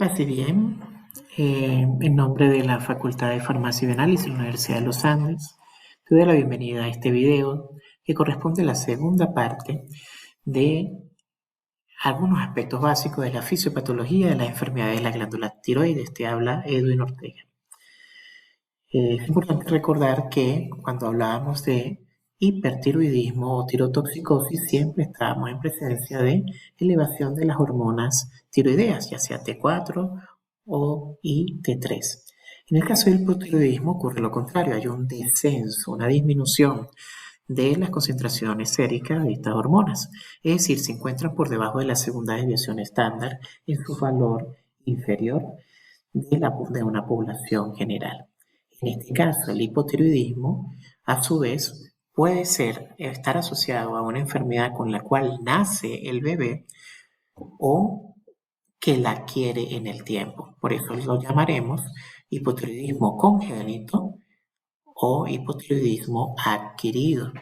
Pase bien, en nombre de la Facultad de Farmacia y Bioanálisis de la Universidad de los Andes, te doy la bienvenida a este video que corresponde a la segunda parte de algunos aspectos básicos de la fisiopatología de las enfermedades de la glándula tiroides. Te habla Edwin Ortega. Es importante recordar que cuando hablábamos de hipertiroidismo o tirotoxicosis, siempre estábamos en presencia de elevación de las hormonas tiroideas, ya sea T4 y T3. En el caso del hipotiroidismo ocurre lo contrario, hay un descenso, una disminución de las concentraciones séricas de estas hormonas, es decir, se encuentran por debajo de la segunda desviación estándar en su valor inferior de una población general. En este caso, el hipotiroidismo, a su vez, puede estar asociado a una enfermedad con la cual nace el bebé o que la adquiere en el tiempo. Por eso lo llamaremos hipotiroidismo congénito o hipotiroidismo adquirido.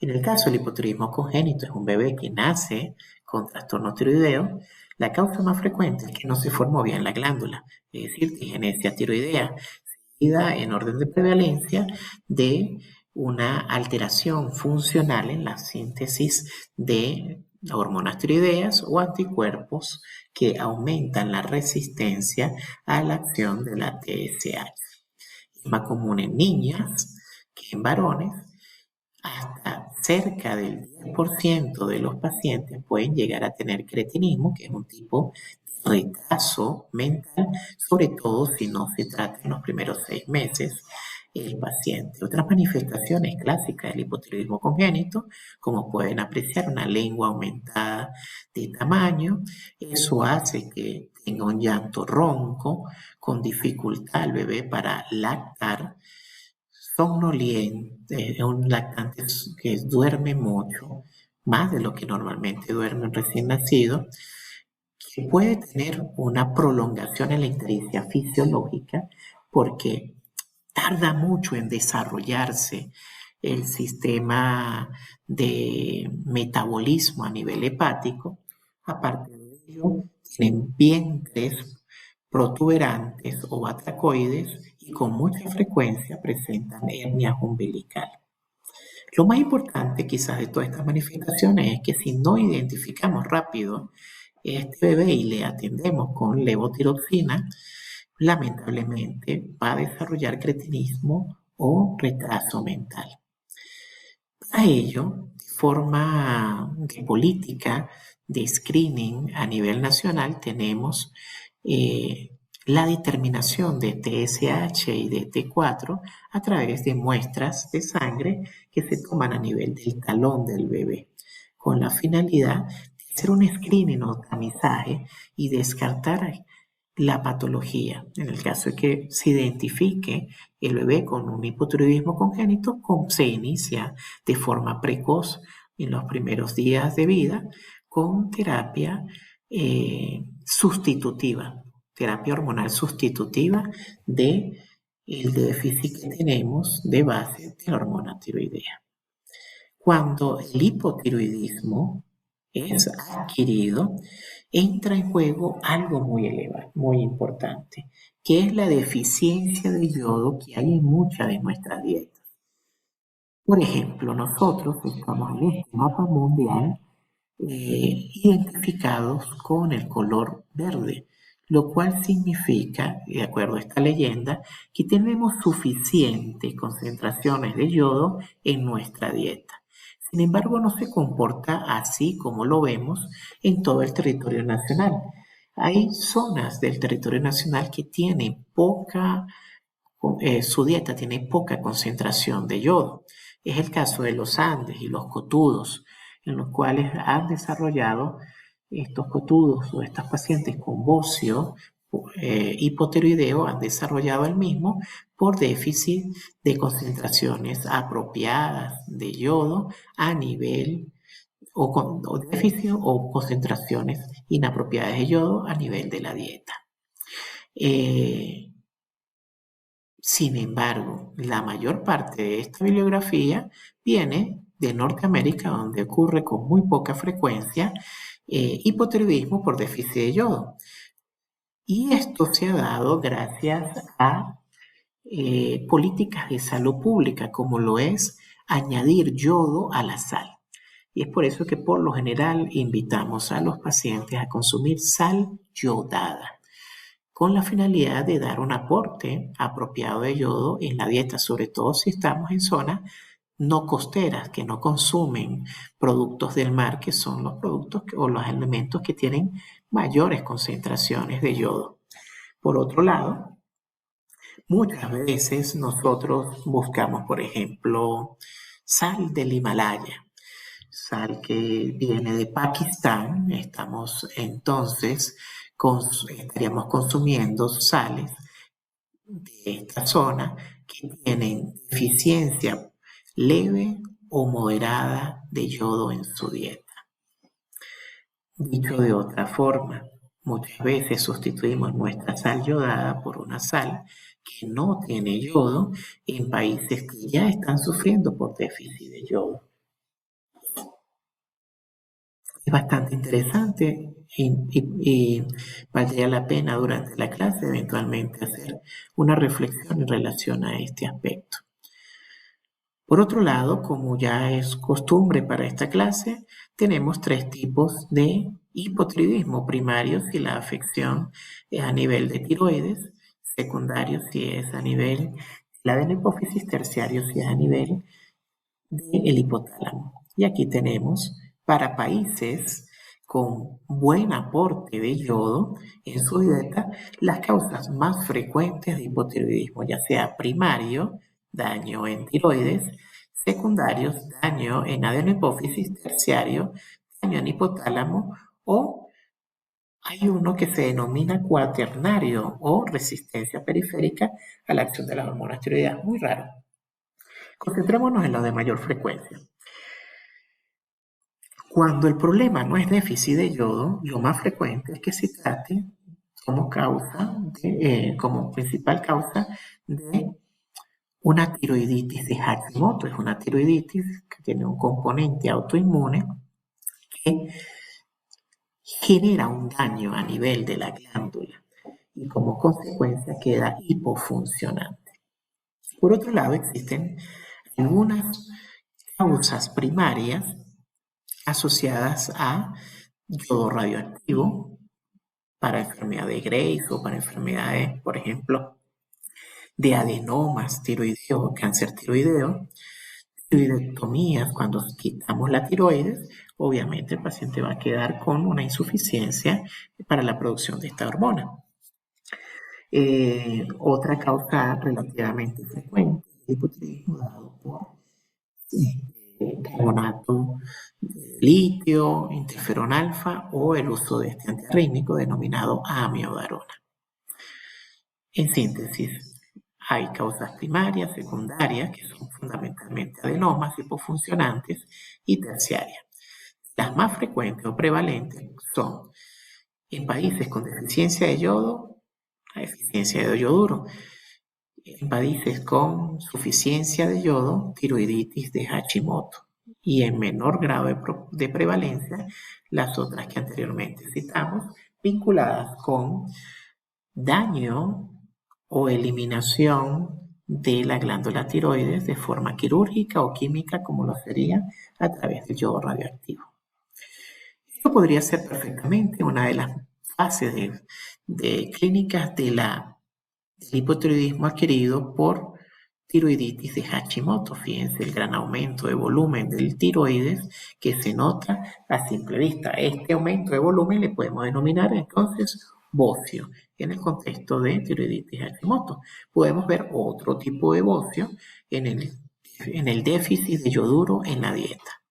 En el caso del hipotiroidismo congénito, es un bebé que nace con trastorno tiroideo. La causa más frecuente es que no se formó bien la glándula, es decir, disgenesia tiroidea, seguida en orden de prevalencia de una alteración funcional en la síntesis de hormonas tiroideas o anticuerpos que aumentan la resistencia a la acción de la TSH. Es más común en niñas que en varones. Hasta cerca del 10% de los pacientes pueden llegar a tener cretinismo, que es un tipo de retraso mental, sobre todo si no se trata en los primeros 6 meses el paciente. Otras manifestaciones clásicas del hipotiroidismo congénito, como pueden apreciar una lengua aumentada de tamaño, eso hace que tenga un llanto ronco, con dificultad el bebé para lactar, somnoliente, un lactante que duerme mucho, más de lo que normalmente duerme un recién nacido, que puede tener una prolongación en la ictericia fisiológica porque tarda mucho en desarrollarse el sistema de metabolismo a nivel hepático. Aparte de ello, tienen vientres protuberantes o batracoides y con mucha frecuencia presentan hernias umbilicales. Lo más importante quizás de todas estas manifestaciones es que si no identificamos rápido este bebé y le atendemos con levotiroxina, lamentablemente va a desarrollar cretinismo o retraso mental. Para ello, de forma de política de screening a nivel nacional, tenemos la determinación de TSH y de T4 a través de muestras de sangre que se toman a nivel del talón del bebé, con la finalidad de hacer un screening o tamizaje y descartar la patología. En el caso de que se identifique el bebé con un hipotiroidismo congénito, se inicia de forma precoz en los primeros días de vida con terapia sustitutiva, terapia hormonal sustitutiva de el déficit que tenemos de base de la hormona tiroidea. Cuando el hipotiroidismo es adquirido, entra en juego algo muy elevado, muy importante, que es la deficiencia de yodo que hay en muchas de nuestras dietas. Por ejemplo, nosotros estamos en este mapa mundial identificados con el color verde, lo cual significa, de acuerdo a esta leyenda, que tenemos suficientes concentraciones de yodo en nuestra dieta. Sin embargo, no se comporta así como lo vemos en todo el territorio nacional. Hay zonas del territorio nacional que tienen su dieta tiene poca concentración de yodo. Es el caso de los Andes y los cotudos, en los cuales han desarrollado estos cotudos o estas pacientes con bocio hipotiroideo han desarrollado el mismo por déficit de concentraciones apropiadas de yodo a nivel o déficit o concentraciones inapropiadas de yodo a nivel de la dieta. Sin embargo, la mayor parte de esta bibliografía viene de Norteamérica, donde ocurre con muy poca frecuencia hipotiroidismo por déficit de yodo. Y esto se ha dado gracias a políticas de salud pública, como lo es añadir yodo a la sal. Y es por eso que por lo general invitamos a los pacientes a consumir sal yodada, con la finalidad de dar un aporte apropiado de yodo en la dieta, sobre todo si estamos en zonas no costeras, que no consumen productos del mar, que son los productos o los alimentos que tienen mayores concentraciones de yodo. Por otro lado, muchas veces nosotros buscamos, por ejemplo, sal del Himalaya, sal que viene de Pakistán. Estamos entonces, estaríamos consumiendo sales de esta zona que tienen deficiencia leve o moderada de yodo en su dieta. Dicho de otra forma, muchas veces sustituimos nuestra sal yodada por una sal que no tiene yodo en países que ya están sufriendo por déficit de yodo. Es bastante interesante y valdría la pena durante la clase eventualmente hacer una reflexión en relación a este aspecto. Por otro lado, como ya es costumbre para esta clase, tenemos tres tipos de hipotiroidismo: primario si la afección es a nivel de tiroides, secundario si es a nivel de la adenohipófisis, terciario si es a nivel del hipotálamo. Y aquí tenemos para países con buen aporte de yodo en su dieta las causas más frecuentes de hipotiroidismo, ya sea primario, daño en tiroides; secundarios, daño en adenohipófisis; terciario, daño en hipotálamo; o hay uno que se denomina cuaternario o resistencia periférica a la acción de las hormonas tiroideas. Muy raro. Concentrémonos en los de mayor frecuencia. Cuando el problema no es déficit de yodo, lo más frecuente es que se trate como principal causa de una tiroiditis de Hashimoto. Es una tiroiditis que tiene un componente autoinmune que genera un daño a nivel de la glándula y como consecuencia queda hipofuncionante. Por otro lado, existen algunas causas primarias asociadas a yodo radioactivo para enfermedad de Graves o para enfermedades, por ejemplo, de adenomas tiroideos o cáncer tiroideo; tiroidectomías, cuando quitamos la tiroides, obviamente el paciente va a quedar con una insuficiencia para la producción de esta hormona. Otra causa relativamente frecuente es el hipotiroidismo dado por carbonato de litio, interferón alfa o el uso de este antiarrítmico denominado amiodarona. En síntesis, hay causas primarias, secundarias, que son fundamentalmente adenomas hipofuncionantes, y terciarias. Las más frecuentes o prevalentes son en países con deficiencia de yodo, la deficiencia de yoduro; en países con suficiencia de yodo, tiroiditis de Hashimoto; y en menor grado de prevalencia, las otras que anteriormente citamos, vinculadas con daño o eliminación de la glándula tiroides de forma quirúrgica o química, como lo sería a través del yodo radioactivo. Esto podría ser perfectamente una de las fases de clínicas del hipotiroidismo adquirido por tiroiditis de Hashimoto. Fíjense el gran aumento de volumen del tiroides que se nota a simple vista. Este aumento de volumen le podemos denominar entonces bocio en el contexto de tiroiditis de Hashimoto. Podemos ver otro tipo de bocio en el déficit de yoduro en la dieta,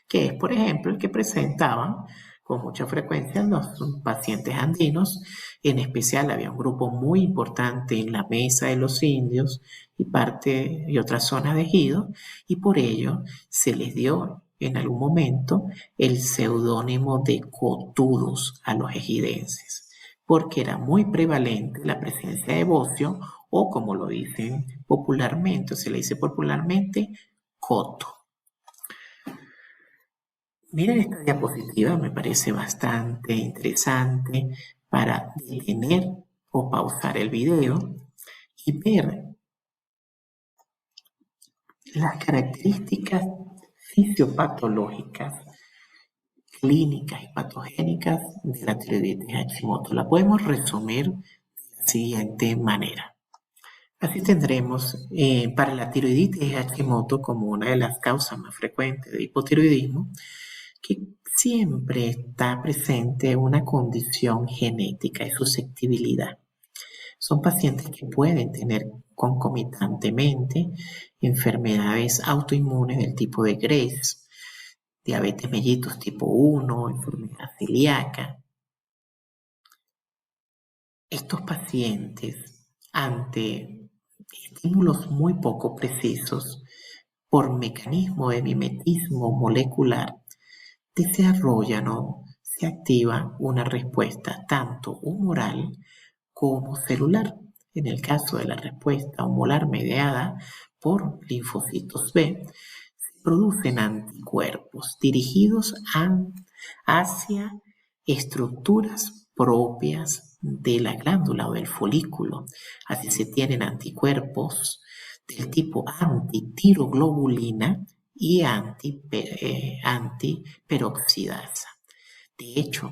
que es, por ejemplo, el que presentaban con mucha frecuencia los pacientes andinos. En especial había un grupo muy importante en la Mesa de los Indios y otras zonas de Ejido, y por ello se les dio en algún momento el seudónimo de cotudos a los ejidenses, porque era muy prevalente la presencia de bocio, o como lo dicen popularmente, o se le dice popularmente, coto. Miren esta diapositiva, me parece bastante interesante para detener o pausar el video y ver las características fisiopatológicas, clínicas y patogénicas de la tiroiditis Hashimoto. La podemos resumir de la siguiente manera. Así tendremos para la tiroiditis Hashimoto como una de las causas más frecuentes de hipotiroidismo, que siempre está presente una condición genética y susceptibilidad. Son pacientes que pueden tener concomitantemente enfermedades autoinmunes del tipo de Graves, diabetes mellitus tipo 1, enfermedad celíaca. Estos pacientes, ante estímulos muy poco precisos, por mecanismo de mimetismo molecular, desarrollan o se activa una respuesta tanto humoral como celular. En el caso de la respuesta humoral mediada por linfocitos B, se producen anticuerpos dirigidos hacia estructuras propias de la glándula o del folículo. Así se tienen anticuerpos del tipo antitiroglobulina y antiperoxidasa. De hecho,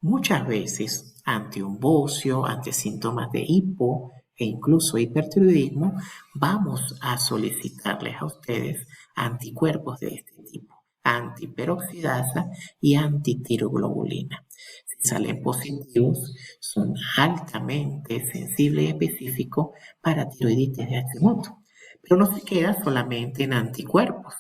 muchas veces ante un bocio, ante síntomas de hipo e incluso hipertiroidismo, vamos a solicitarles a ustedes anticuerpos de este tipo, antiperoxidasa y antitiroglobulina. Si salen positivos, son altamente sensibles y específicos para tiroiditis de Hashimoto. Pero no se queda solamente en anticuerpos,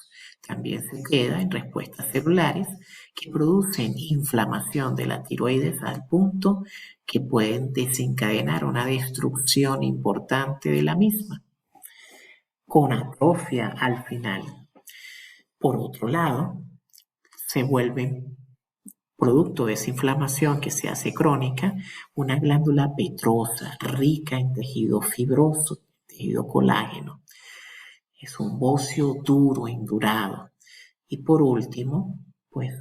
también se queda en respuestas celulares que producen inflamación de la tiroides al punto que pueden desencadenar una destrucción importante de la misma, con atrofia al final. Por otro lado, se vuelven producto de esa inflamación que se hace crónica, una glándula petrosa, rica en tejido fibroso, tejido colágeno. Es un bocio duro, endurado. Y por último, pues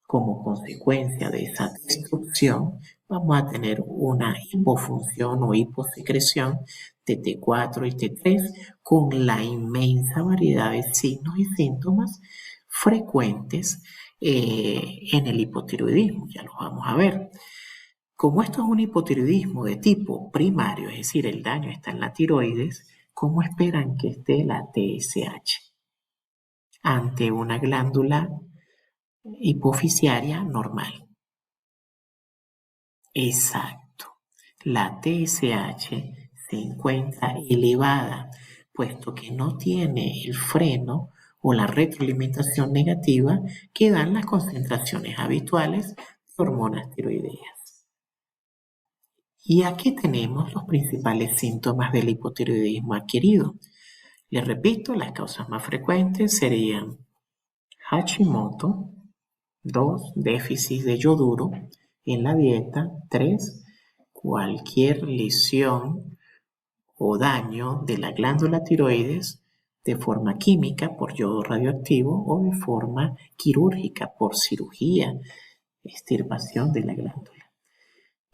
como consecuencia de esa destrucción, vamos a tener una hipofunción o hiposecreción de T4 y T3 con la inmensa variedad de signos y síntomas frecuentes en el hipotiroidismo. Ya los vamos a ver. Como esto es un hipotiroidismo de tipo primario, es decir, el daño está en la tiroides, ¿cómo esperan que esté la TSH? Ante una glándula hipofisiaria normal. Exacto. La TSH se encuentra elevada, puesto que no tiene el freno o la retroalimentación negativa que dan las concentraciones habituales de hormonas tiroideas. Y aquí tenemos los principales síntomas del hipotiroidismo adquirido. Les repito, las causas más frecuentes serían Hashimoto, 2. Déficit de yoduro en la dieta. 3. Cualquier lesión o daño de la glándula tiroides de forma química por yodo radioactivo o de forma quirúrgica por cirugía, extirpación de la glándula.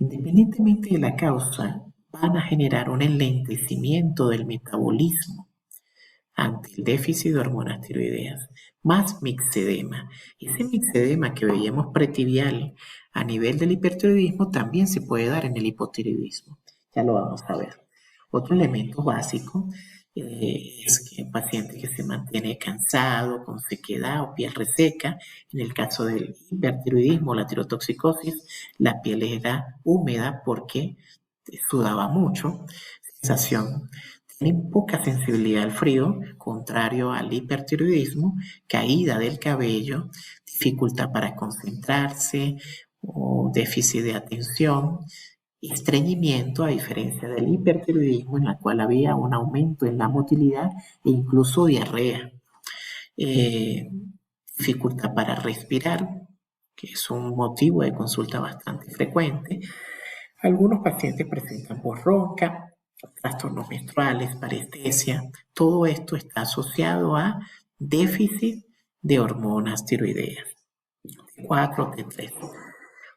Independientemente de la causa, van a generar un enlentecimiento del metabolismo ante el déficit de hormonas tiroideas, más mixedema. Ese mixedema que veíamos pretibial a nivel del hipertiroidismo también se puede dar en el hipotiroidismo. Ya lo vamos a ver. Otro elemento básico es que el paciente que se mantiene cansado, con sequedad o piel reseca. En el caso del hipertiroidismo, la tirotoxicosis, la piel era húmeda porque sudaba mucho, sensación. Tienen poca sensibilidad al frío, contrario al hipertiroidismo, caída del cabello, dificultad para concentrarse o déficit de atención, estreñimiento, a diferencia del hipertiroidismo en la cual había un aumento en la motilidad e incluso diarrea. Dificultad para respirar, que es un motivo de consulta bastante frecuente. Algunos pacientes presentan voz ronca, trastornos menstruales, parestesia. Todo esto está asociado a déficit de hormonas tiroideas. T4, T3.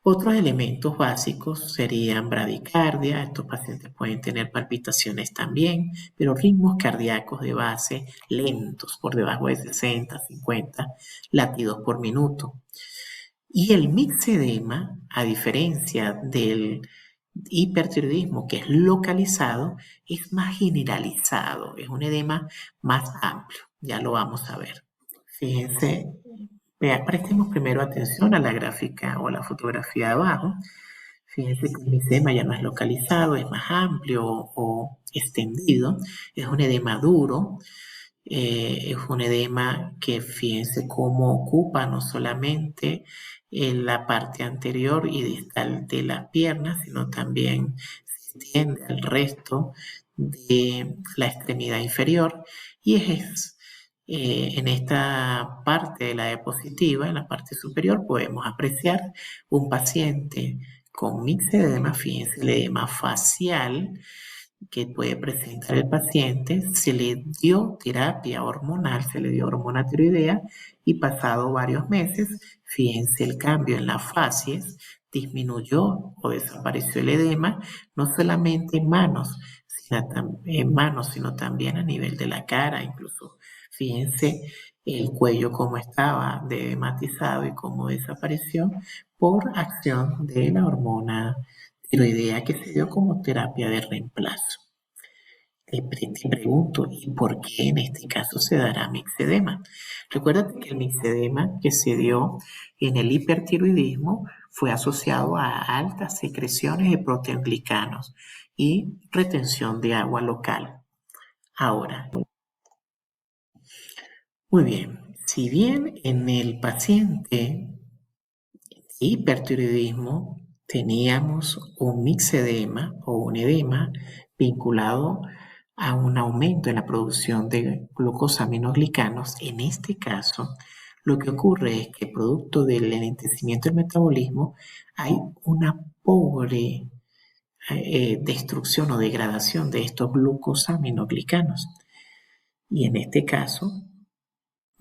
Otros elementos básicos serían bradicardia. Estos pacientes pueden tener palpitaciones también, pero ritmos cardíacos de base lentos, por debajo de 60, 50 latidos por minuto. Y el mixedema, a diferencia del hipertiroidismo, que es localizado, es más generalizado, es un edema más amplio. Ya lo vamos a ver. Fíjense, prestemos primero atención a la gráfica o a la fotografía de abajo. Fíjense que el mixedema ya no es localizado, es más amplio o extendido, es un edema duro. Es un edema que fíjense cómo ocupa no solamente en la parte anterior y distal de las piernas, sino también se extiende al resto de la extremidad inferior. Y en esta parte de la diapositiva, en la parte superior, podemos apreciar un paciente con mixedema, fíjense el edema facial que puede presentar el paciente. Se le dio terapia hormonal, se le dio hormona tiroidea y pasado varios meses, fíjense el cambio en las facies, disminuyó o desapareció el edema, no solamente en manos, sino también a nivel de la cara, incluso fíjense el cuello cómo estaba edematizado y cómo desapareció por acción de la hormona tiroidea que se dio como terapia de reemplazo. Te pregunto, ¿y por qué en este caso se dará mixedema? Recuérdate que el mixedema que se dio en el hipertiroidismo fue asociado a altas secreciones de proteoglicanos y retención de agua local. Ahora, muy bien, si bien en el paciente hipertiroidismo teníamos un mixedema o un edema vinculado a un aumento en la producción de glucosaminoglicanos. En este caso, lo que ocurre es que producto del lentecimiento del metabolismo hay una pobre destrucción o degradación de estos glucosaminoglicanos. Y en este caso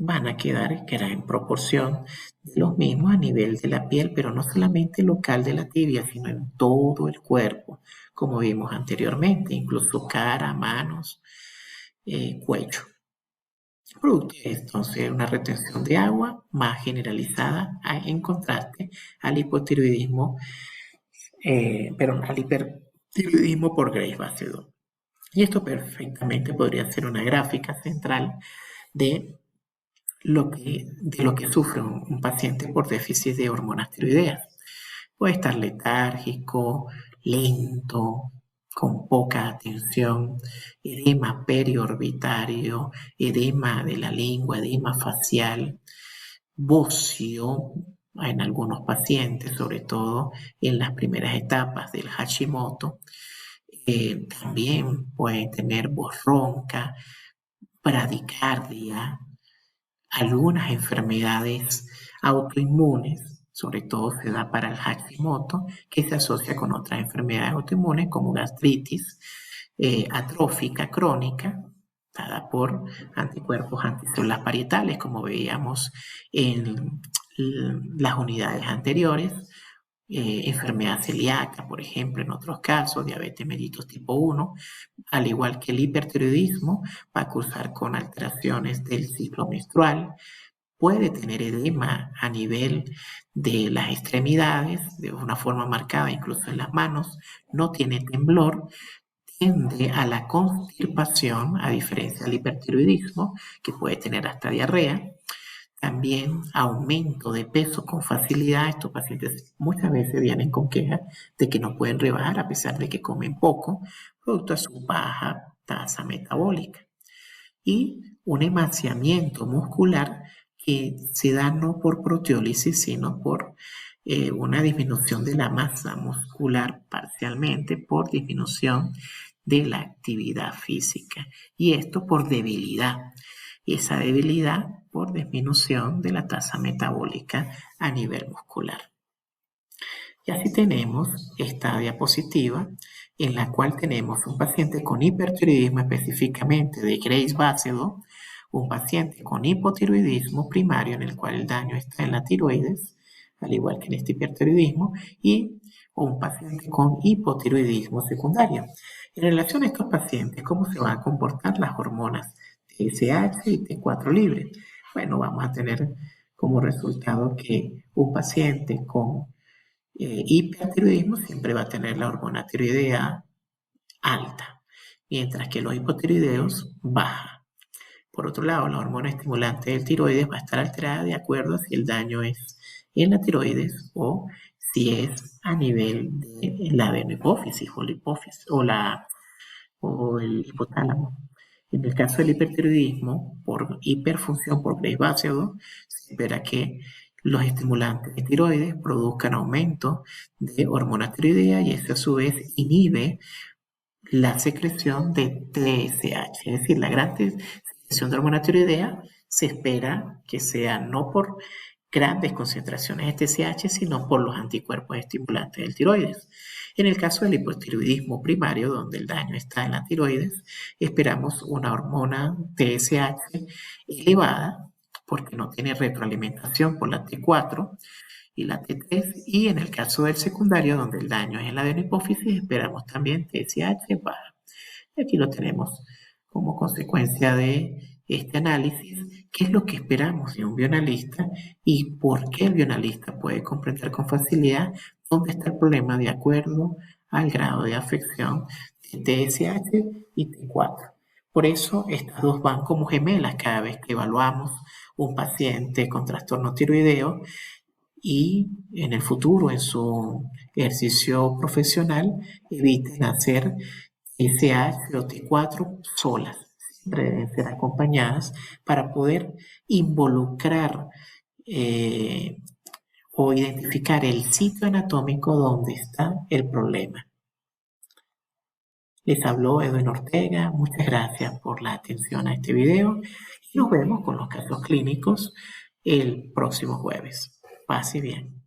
van a quedar en proporción de los mismos a nivel de la piel, pero no solamente local de la tibia, sino en todo el cuerpo, como vimos anteriormente, incluso cara, manos, cuello. Producto de entonces una retención de agua más generalizada en contraste al hipotiroidismo, al hipertiroidismo por Graves base 2. Y esto perfectamente podría ser una gráfica central de lo que sufre un paciente por déficit de hormonas tiroideas. Puede estar letárgico, lento, con poca atención, edema periorbitario, edema de la lengua, edema facial, bocio en algunos pacientes, sobre todo en las primeras etapas del Hashimoto. También pueden tener voz ronca, bradicardia, algunas enfermedades autoinmunes, sobre todo se da para el Hashimoto, que se asocia con otras enfermedades autoinmunes como gastritis atrófica crónica, dada por anticuerpos anticélulas parietales, como veíamos en las unidades anteriores, enfermedad celíaca, por ejemplo, en otros casos, diabetes mellitus tipo 1, al igual que el hipertiroidismo, va a cursar con alteraciones del ciclo menstrual, puede tener edema a nivel de las extremidades, de una forma marcada incluso en las manos, no tiene temblor, tiende a la constipación, a diferencia del hipertiroidismo, que puede tener hasta diarrea. También aumento de peso con facilidad. Estos pacientes muchas veces vienen con quejas de que no pueden rebajar a pesar de que comen poco, producto de su baja tasa metabólica. Y un emaciamiento muscular que se da no por proteólisis, sino por una disminución de la masa muscular parcialmente por disminución de la actividad física. Y esto por debilidad. Y esa debilidad por disminución de la tasa metabólica a nivel muscular. Y así tenemos esta diapositiva en la cual tenemos un paciente con hipertiroidismo específicamente de Graves base 2, un paciente con hipotiroidismo primario en el cual el daño está en la tiroides, al igual que en este hipertiroidismo, o un paciente con hipotiroidismo secundario. En relación a estos pacientes, ¿cómo se van a comportar las hormonas TSH y T4 libre? Bueno, vamos a tener como resultado que un paciente con hipertiroidismo siempre va a tener la hormona tiroidea alta, mientras que los hipotiroideos baja. Por otro lado, la hormona estimulante del tiroides va a estar alterada de acuerdo a si el daño es en la tiroides o si es a nivel de la adenohipófisis o la hipófisis o el hipotálamo. En el caso del hipertiroidismo, por hiperfunción por Graves-Basedow, se espera que los estimulantes de tiroides produzcan aumento de hormona tiroidea y eso a su vez inhibe la secreción de TSH, es decir, la gran secreción de hormona tiroidea se espera que sea no por grandes concentraciones de TSH, sino por los anticuerpos estimulantes del tiroides. En el caso del hipotiroidismo primario, donde el daño está en la tiroides, esperamos una hormona TSH elevada, porque no tiene retroalimentación por la T4 y la T3, y en el caso del secundario, donde el daño es en la adenohipófisis, esperamos también TSH baja. Y aquí lo tenemos como consecuencia de este análisis, qué es lo que esperamos de un bioanalista y por qué el bioanalista puede comprender con facilidad dónde está el problema de acuerdo al grado de afección de TSH y T4. Por eso estas dos van como gemelas cada vez que evaluamos un paciente con trastorno tiroideo y en el futuro, en su ejercicio profesional, eviten hacer TSH o T4 solas. Siempre deben ser acompañadas para poder involucrar o identificar el sitio anatómico donde está el problema. Les habló Edwin Ortega, muchas gracias por la atención a este video y nos vemos con los casos clínicos el próximo jueves. Pase bien.